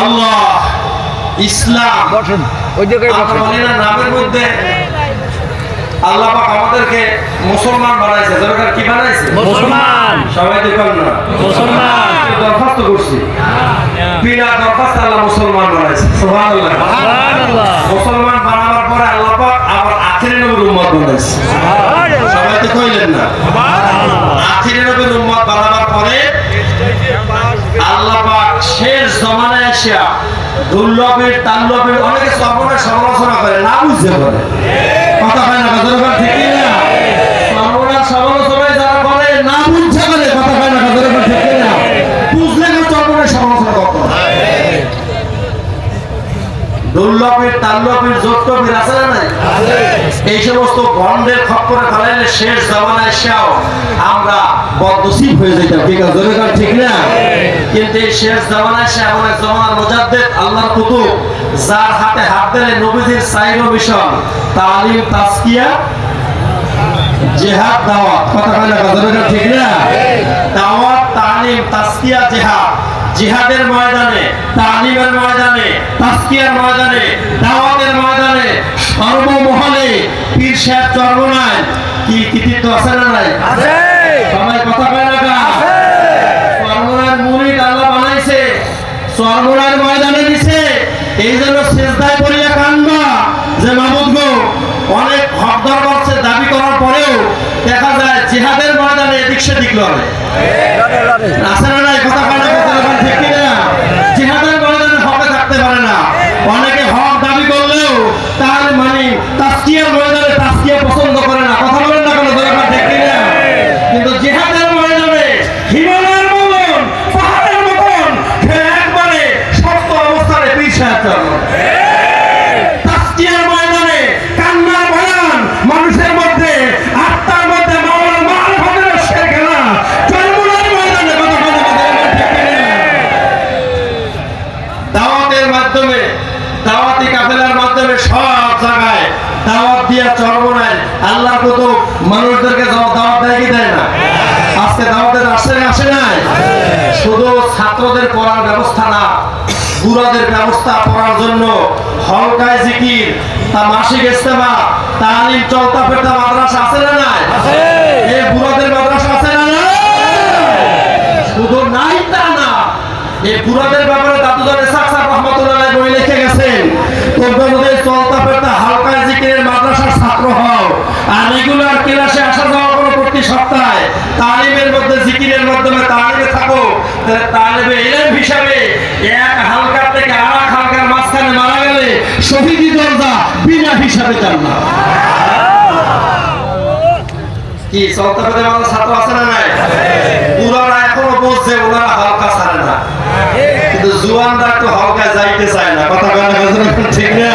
আল্লাহ ইসলাম নামের মধ্যে আল্লাহ পাক আমাদেরকে মুসলমান বানাইছে। দরকার কি বানাইছে? মুসলমান। সবাই দেখুন না মুসলমান দরখাস্ত করছি, বিনা দরখাস্ত আল্লাহ মুসলমান বানাইছে। সুবহানাল্লাহ। মুসলমান বানাবার পরে আল্লাহ পাক আবার আখিরি নবীর উম্মত বানাইছে। সবাই তো কইলেন না? আখিরি নবীর উম্মত বানাবার পরে আল্লাহ পাক শেষ জমানায় এসে দুর্লভের তাল্লভের অনেকে সর্বনাশ সমালোচনা করে, না বুঝতে পারে। কথা হয় না? কথা ঠিক না? সর্বনাশ সমালোচনায় যারা করে না বুঝতে পারে, কথা হয় না? কথা ঠিক না? বুঝলে না সর্বনাশ সমালোচনা করতে দুর্লভের তাল্লভের জোটকবির আছে না নাই? এই সমস্ত বন্ডের খপ্পরে ফেলাইলে শেষ জমানায় এসেও আমরা বদনসিব হয়ে যেতাম। ঠিক আছে? ঠিক না? কিন্তু এই শেষ জমানায় এসে এমন এক জমানার মুজাদ্দিদ আল্লাহর কুতুব, যার হাতে হাত দিলে নবীজির চাইরো মিশন, তালিম, তাজকিয়া, জিহাদ, দাওয়াত। কথা হয় না? কথা ঠিক না? দাওয়াত, তালিম, তাজকিয়া, জিহাদ। জিহাদের ময়দানে, তালিমের ময়দানে, তাজকিয়ার ময়দানে, দাওয়াতের ময়দানে, সর্বমহলে পীর সাহেব চরমনায় কি কৃতিত্ব আছে না নাই? সবাই কথা কয় না? চরমনার মুরিদ আল্লাহ বানাইছে, চরমনার ময়দানে দিছে। এই জন্য সেজদায় পড়িয়া কান্দা যে মাবুদ গো, অনেক হকদার করছে দাবি করার পরেও দেখা যায় জিহাদের ময়দানে এদিক সেদিক লড়ে। আছে না নাই? কথা কয় না? ঠিক কিনা? জিহাদের ময়দানে হকে থাকতে পারে না। অনেকে হক দাবি করলেও তার মানে তাজকিয়ার ময়দানে তাজকিয়া পছন্দ করে না। কথা বলেন না কেন? ঠিক কিনা? কিন্তু জিহাদের ময়দানে হিমালয়ের মতন, পাহাড়ের মতন একবারে শক্ত অবস্থানে পীর সাহেব চরমনায়। তাজকিয়ার ময়দানে কান্নার বয়ান, মানুষের মধ্যে আত্মার মধ্যে মাওলানা মারিফাতের শেরখানা চরমনার ময়দানে। কথা বলেন না? ঠিক কিনা? দাওয়াতের মাধ্যমে, দাওয়াতি কাফেলার মাধ্যমে সব জায়গায় দাওয়াত দিয়া চরমনায় আল্লাহর কুতুব মানুষদেরকে দাওয়াত দেয় কি দেয় না? আজকে দাওয়াতের আসে নাই? শুধু ছাত্রদের পড়ার ব্যবস্থা না, বুড়াদের ব্যবস্থা পড়ার জন্য হলকায় জিকির, তা মাসিক ইজতেমা, তালিম, চলতা ফেরতা মাদ্রাসা আছে না নাই? এই বুড়াদের মাদ্রাসা আছে না নাই? শুধু নাই তা না, এই বুড়াদের ব্যাপারে দাদুজান ইসহাক সাহেব রহমাতুল্লাহ আলাইহি বই লিখে গেছেন, তোমরা যদি চলতা ফেরতা হালকায় জিকিরের মাদ্রাসার ছাত্র হও আর রেগুলার ক্লাসে আসা যাওয়া করো প্রতি সপ্তাহে, তালিমের মধ্যে জিকিরের মাধ্যমে তালিমে থাকো, তাহলে তালিবে ইলম হিসাবে এক হালকার থেকে আরেক হালকার মাঝখানে মারা গেলে শহীদি দরজা বিনা হিসাবে জান্নাত। কি চলতা ফেরতা মাদ্রাসার ছাত্র আছে না নাই? বুড়ারা এখনো বলছে ওনারা হালকা ছাড়ে না, কিন্তু জুয়ানরা একটু হালকা যাইতে চায় না। কথা বলে না? ঠিক না?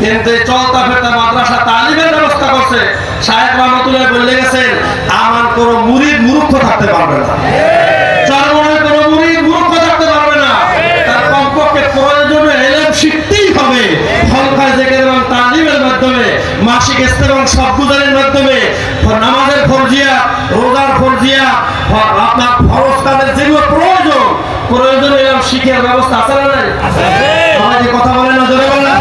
কিন্তু চলতা ফেরতা মাদ্রাসা তালিমের ব্যবস্থা করছে। শায়েখ রহমাতুল্লাহ বলে গেছেন, আমার কোন মুরিদ মূর্খ থাকতে পারবে না, চরমনায় কোন মুরিদ মূর্খ থাকতে পারবে না। তার কমপক্ষে প্রয়োজনে ইলম শিখতেই হবে। হলকায় জিকির এবং তালিমের মাধ্যমে, মাসিক ইজতেমা এবং সবগুজারের মাধ্যমে, নামাজের ফরজিয়া, রোজার ফরজিয়া, আপনার ফরজ কাজের যেগুলো প্রয়োজন ইলম শিখার ব্যবস্থা আছে না নাই? সবাই কথা বলে না? জোরে বলেন।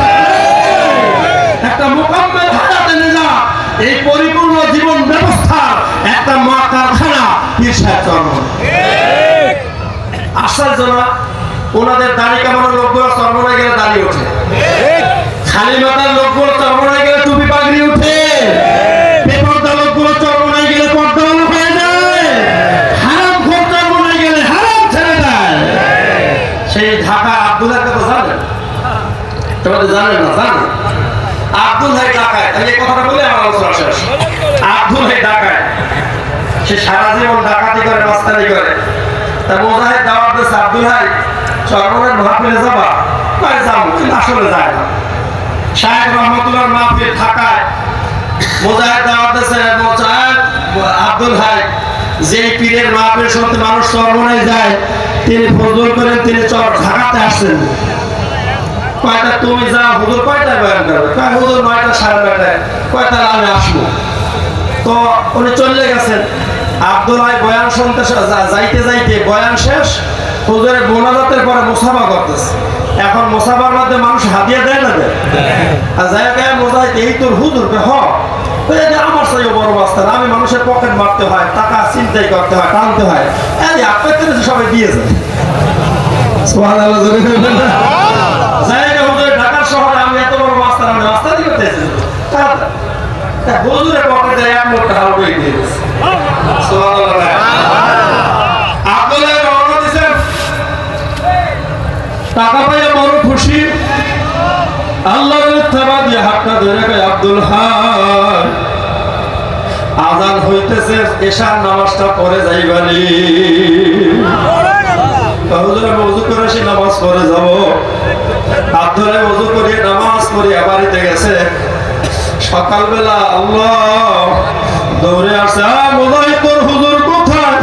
একটা মুকাম্মেল হায়াতে নিজাত, এই পরিপূর্ণ জীবন ব্যবস্থার একটা মা কারখানা পীর সাহেব চরমনায়। আশ্চর্য না? ওনাদের দাড়ি কামানোর লোকগুলো চরমনায় গেলে দাড়ি ওঠে, খালি মাথার লোকগুলো চরমনায় গেলে টুপি পাগড়ি উঠে, বেপরদা লোকগুলো চরমনায় গেলে পর্দা হয়ে যায়, হারাম খোর চরমনায় গেলে হারাম ছেড়ে দেয়। সেই ঢাকা আব্দুলের কথা জানেন? তোমাদের জানেন না? জানেন? আব্দুল ভাই ঢাকায়, তাহলে এই কথাটা বলে আমার আলোচনা শেষ। আব্দুল ভাই ঢাকায়, সে সারা জীবন ডাকাতি করে, মাস্তানি করে। তা মোজাহিদ দাওয়াত দিয়েছে, আব্দুল ভাই চরমনায় মাহফিলে যাবা? কয় যাবো, কিন্তু আসলে যায় না। শায়েখ রহমাতুল্লাহর মাহফিল ঢাকায়, মোজাহিদ দাওয়াত দিয়েছে, আব্দুল ভাই যে পীরের মাহফিল শুনতে মানুষ চরমনায় যায়, তিনি ফজল করেন, তিনি ঢাকাতে আসছেন। কয়টা তুমি যাও, হুজুর কয়টায় বয়ান করবে? কয় হুজুর 9টা 9:30। কয় তাহলে আমি আসবো। তো উনি চলে গেছেন। আব্দুল ভাই বয়ান শুনতে যাইতে যাইতে বয়ান শেষ, হুজুরের মোনাজাতের পরে মুসাফা করতেছে। এখন মুসাফার মধ্যে মানুষ হাদিয়া দেয় না দেয়, আর জায়গায় মোজাহিদ এই তোর হুজুর হ আমার সাথে বড় বাস্তা, আমি মানুষের পকেট মারতে হয়, টাকা চিন্তাই করতে হয়, টানতে হয়, এই আপনার সবাই দিয়ে যায়। সুবহানাল্লাহ। জায়গা হুজুর ঢাকার শহরে আমি এত বড় বাস্তা, আমি রাস্তা দিয়ে করতেছি হুজুরের পকেটে 1 লক্ষ টাকা উঠে দিয়েছে। সুবহানাল্লাহ। আব্দুল্লাহ রওনা দিয়েছেন, টাকা পাইয়া বড় খুশি। আল্লাহর ইত্তেবা দিয়ে হাতটা ধরে কয় আব্দুল হাই আযান হইতেছে, এশার নামাজটা পড়ে যাইবানি। হুজুর আমি ওযু করে এসে নামাজ পড়ে যাব। আব্দুল্লাহ ওযু করে নামাজ পড়ে বাড়িতে গেছে। সকালবেলা আল্লাহ দৌড়ে আসছে, মুজাহিদ তোর হুজুর কোথায়?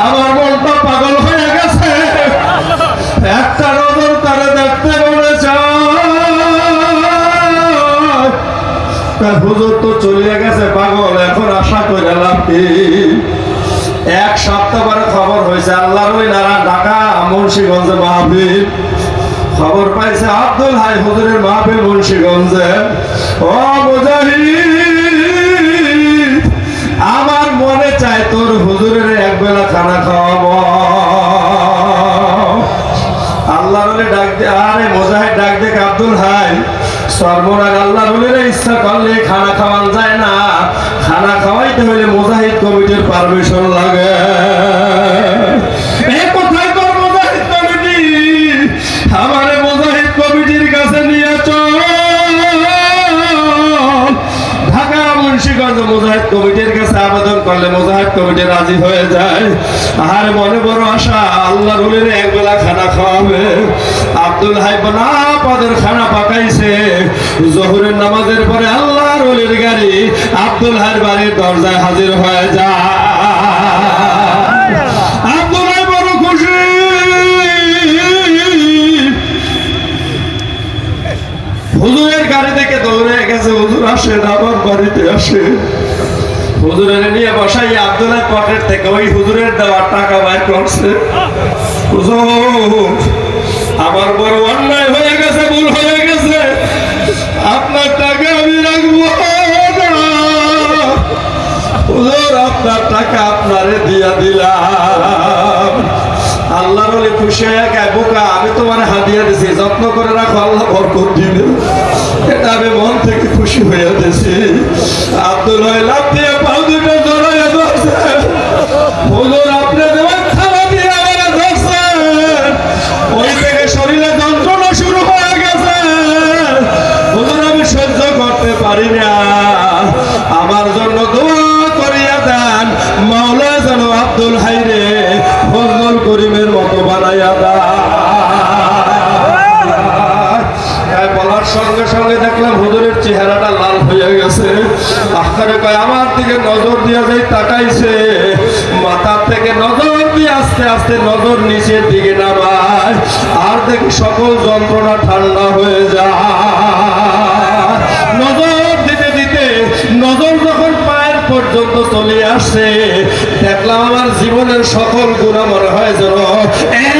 আমার মনটা পাগল হয়ে গেছে, একটা নজর তারে দেখতে মনে চায়। হুজুর তো চলে গেছে পাগল, এখন আশা করে লাভ কি? 1 সপ্তাহ পরে খবর হয়েছে আল্লাহর ওই নারা ঢাকা মুন্সিগঞ্জে মাহফিল। খবর পাইছে আব্দুল হাই হুজুরের মাহফিল মুন্সিগঞ্জে। ও মুজাহিদ আমার মনে চায় তোর হুজুরের একবেলা খানা খাওয়াবো। আল্লাহর ডাক দে, আরে মুজাহিদ ডাক দে আব্দুল হাই সর্বনাশ, আল্লাহর ইচ্ছা করলে খানা খাওয়ান যায় না, খানা খাওয়াইতে হলে মুজাহিদ কমিটির পারমিশন লাগে। কোথায় তোর মুজাহিদ কমিটি? আমারে মুজাহিদ কমিটির কাছে নিয়ে চল। ঢাকা মুন্সিগঞ্জ মুজাহিদ কমিটির কাছে আবেদন করলে মুজাহিদ কমিটি রাজি হয়ে যায়। আর মনে বড় আশা আল্লাহর ওলির একবেলা খানা খাওয়াবে। আব্দুল হাই না পদের খানা পাকাইছে। জোহরের নামাজের পরে আল্লাহর ওলির গাড়ি আব্দুল হাইর বাড়ির দরজায় হাজির হয়ে যায়। আব্দুল হাই বড় খুশি। হুজুরের গাড়ি থেকে দৌড়ে গেছে, হুজুর আসেন আমার বাড়িতে আসেন। হুজুরের নিয়ে বসাই আব্দুল্লাহ পকেট থেকে ওই হুজুরের দেওয়া টাকা বাইর করছে। হুজুর আমার বড় অন্যায় হয়ে গেছে, ভুল হয়ে গেছে, আপনার টাকা আমি রাখবো না। হুজুর আপনার টাকা আপনারে দিয়া দিলাম। আল্লাহর ওলি খুশি হয়ে গায়, বোকা আমি তোমার হাদিয়া দিছি, যত্ন করে রাখো, আল্লাহ বরকত দিবে। এটা আমি মন থেকে খুশি হয়ে দিছি। আব্দুল হাই লাফ দিয়ে পাও দুটো জড়াইয়া ধরছে। হুজুর আপনি দেওয়ার খাওয়া দিয়ে আমারে ধরছেন, ওই থেকে শরীরে যন্ত্রণা শুরু হয়ে গেছে। হুজুর আমি সহ্য করতে পারি না, আমার জন্য দোয়া করিয়া দেন, মাওলা যেন আব্দুল হাইরে ফজল করিমের মতো বানাইয়া দেয়। বলার সঙ্গে সঙ্গে দেখলাম হুজুরের চেহারাটা লাল হয়ে গেছে। আখরে কয় আমার দিকে নজর দিয়া যাই তাকাইছে, মাথার থেকে নজর দিয়ে আস্তে আস্তে নজর নিচের দিকে নামায়, আর দেখি সকল যন্ত্রণা ঠান্ডা হয়ে যায়। নজর দিতে দিতে নজর যখন পায়ের পর্যন্ত চলে আসছে, দেখলাম আমার জীবনের সকল গুনাহ মনে হয় যেন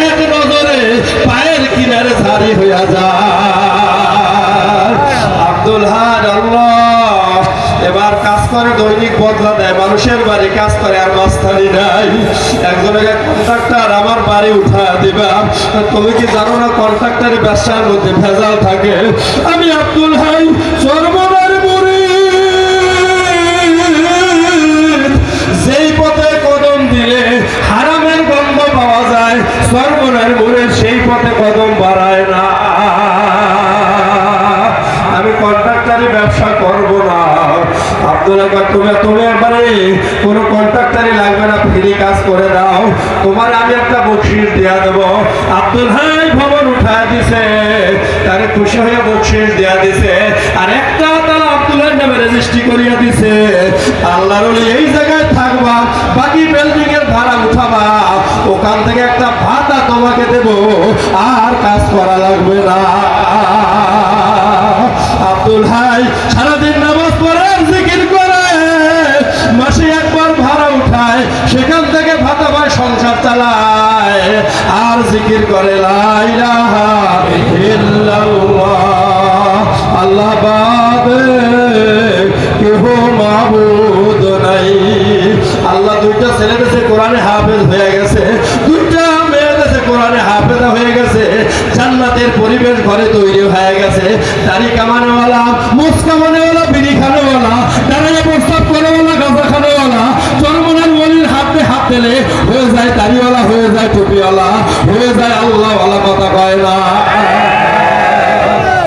এক নজরে পায়ের কিনারে ঝাড়ি হইয়া যায়। আব্দুল হাই আল্লাহ এবার কাজ করে দৈনিক বদলা দেয়, মানুষের বাড়ি কাজ করে, আর মাস্তানি নাই। একজনের কন্ট্রাক্টর আমার বাড়ি উঠা দিবা, তুমি কি জানো না কন্ট্রাক্টরের ব্যবসার মধ্যে ভেজাল থাকে? আমি আব্দুল হাই সর্বদার মুরিদ, যেই পথে কদম দিলে হারামের গন্ধ পাওয়া যায়, সর্বনার মুরিদ সেই পথে কদম বাড়ায় না। আমি কন্ট্রাক্টরি ব্যবসা করব না। আব্দুল্লাহ তুমি একবারে কোনো কন্ট্রাক্টরি লাগবে না, ফ্রি কাজ করে দাও, তোমার আমি একটা বকশিস দেয়া দেবো। আব্দুল হাই ভবন উঠায় দিছে, তারে খুশি হয়ে বকশিস দেয়া দিছে, আর একটা তারা আব্দুল্লাহর নামে রেজিস্ট্রি করিয়া দিছে। আল্লাহর ওলি এই জায়গায় থাকবা, বাকি বিল্ডিং এর ভাড়া উঠাবা, ওখান থেকে একটা ভাতা তোমাকে দেব, আর কাজ করা লাগবে না। আব্দুল হাই সারাদিন নামাজ পড়ে জিকির করে, মাসে একবার ভাড়া উঠায়, সেখান থেকে ভাতা পায়, সংসার চালায়, আর জিকির করে লা ইলাহা ইল্লাল্লাহ, আল্লাহ বাদে কেহ মাবুদ নাই। আল্লাহ দুইটা ছেলে দেশে কোরআনে হাফেজ হয়ে গেছে, দুইটা মেয়ে দেশে কোরআনে হাফেজা হয়ে গেছে, জান্নাতের পরিবেশ ঘরে তৈরি হয়ে গেছে। দাড়ি কামানেওয়ালা, মুছ কামানেওয়ালা, বিড়ি খানেওয়ালা, দাঁড়িয়ে প্রস্তাব করেওয়ালা, গাঁজা খানেওয়ালা, চরমনার ওলির হাতে হাত দিলে হয়ে যায় দাড়িওয়ালা, হয়ে যায় টুপিওয়ালা, হয়ে যায় আল্লাহওয়ালা। কথা কয় না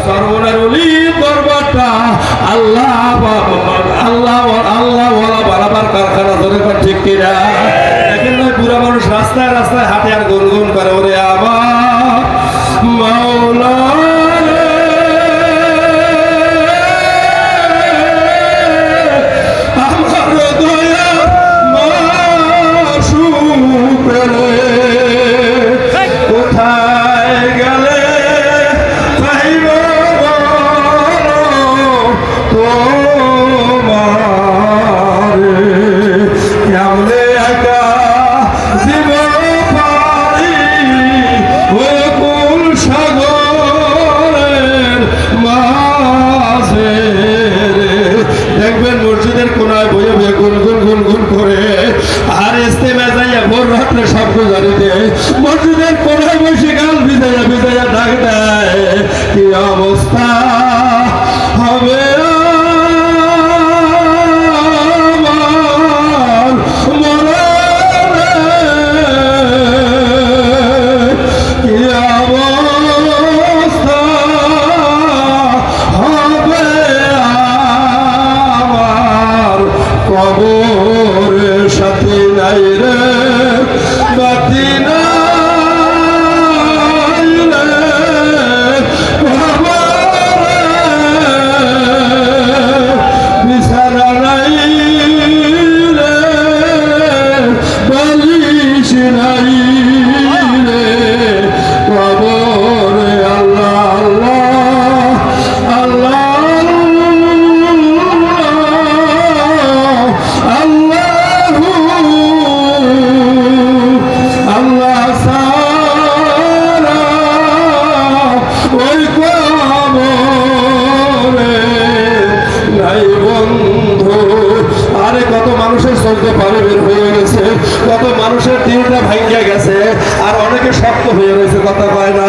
চরমনার ওলির দরবারটা আল্লাহ আল্লাহ আল্লাহওয়ালা বানাবার কারখানা। ধরে ঠিক কিনা? দেখেন না বুড়া মানুষ রাস্তায় রাস্তায় হাঁটে আর গুনগুন করে, ওরে আমার মাওলা রে, আমার দয়া মাসুক রে, কোথায় গেলে পাইব তোমার, কেমনে একা জীবন পারি ও কুল সাগরের মাঝে। দেখবেন মসজিদের কোনায় বয়ে বয়ে গুনগুন গুনগুন করে, আর ইস্তেমা যাইয়া ভোর রাত্রে শব্দ জারিতে মসজিদের কোনায় বসে গাল ভিজাইয়া ভিজাইয়া ডাক দেয়, কি অবস্থা হবে সাথে নাই রে, বাতি নাই রে, বিছানা নাই রে, বালিশ নাই রে, কবরে আল্লাহ আল্লাহ চলতে পারে বের হয়ে গেছে, কত মানুষের দিনটা ভাঙ্গিয়া গেছে, আর অনেকে শক্ত হয়ে রয়েছে। কথা কয় না।